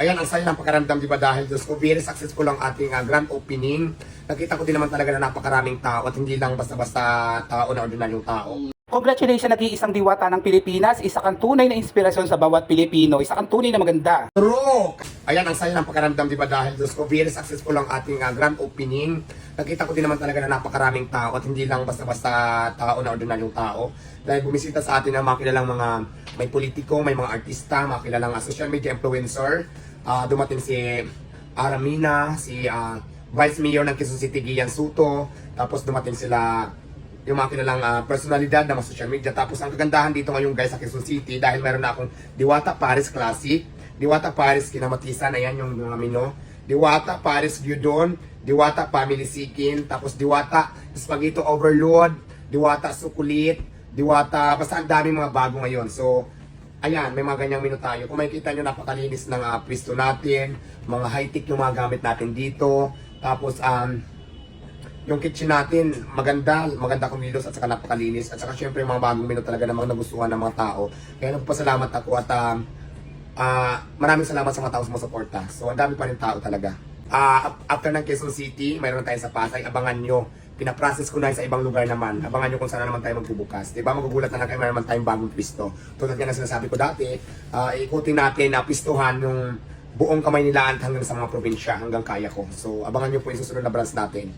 Ayan, ang saya ng pakaramdam, di ba? Dahil Diyos ko, very successful ang ating grand opening. Nakita ko din naman talaga na napakaraming tao at hindi lang basta-basta tao na ordinaryong tao. Congratulations, nag-iisang diwata ng Pilipinas, isa kang tunay na inspirasyon sa bawat Pilipino, isa kang tunay na maganda. True! Ayan, ang saya ng pakaramdam, di ba? Dahil Diyos ko, very successful ang ating grand opening. Nakita ko din naman talaga na napakaraming tao at hindi lang basta-basta tao na ordinaryong tao. Dahil bumisita sa atin ang mga kilalang mga may politiko, may mga artista, mga kilalang social media influencer. Dumating si Aramina, si Vice Mayor ng Quezon City, Gian Suto. Tapos dumating sila yung mga kilalang personalidad ng mga social media. Tapos ang kagandahan dito ngayon guys sa Quezon City, dahil meron na akong Diwata Paris Classic, Diwata Paris Kinamatisan, ayan yung mga mino, Diwata Paris Gyudon, Diwata Family Sikin, tapos Diwata Spaghetti Overload, Diwata Sukulit, Diwata, basta ang daming mga bago ngayon. So, ayan, may mga ganyang menu tayo. Kung makikita nyo, napakalinis ng pwesto natin, mga high-tech yung mga gamit natin dito. Tapos, yung kitchen natin, maganda kumilos at saka napakalinis. At saka syempre mga bagong menu talaga na mga nagustuhan ng mga tao. Kaya nagpapasalamat ako at maraming salamat sa mga tao sa mga suporta. So ang dami pa rin tao talaga. After ng Quezon City, mayroon tayo sa Pasay, abangan nyo. Pinaprocess ko na sa ibang lugar naman. Abangan nyo kung saan naman tayo magbubukas. Diba, magugulat na lang kayo, mayroon naman tayong bagong pisto. Tulad nga na sinasabi ko dati, ikutin natin na pistuhan yung buong Kamaynilaan hanggang sa mga probinsya, hanggang kaya ko. So abangan nyo po yung susunod na branch natin.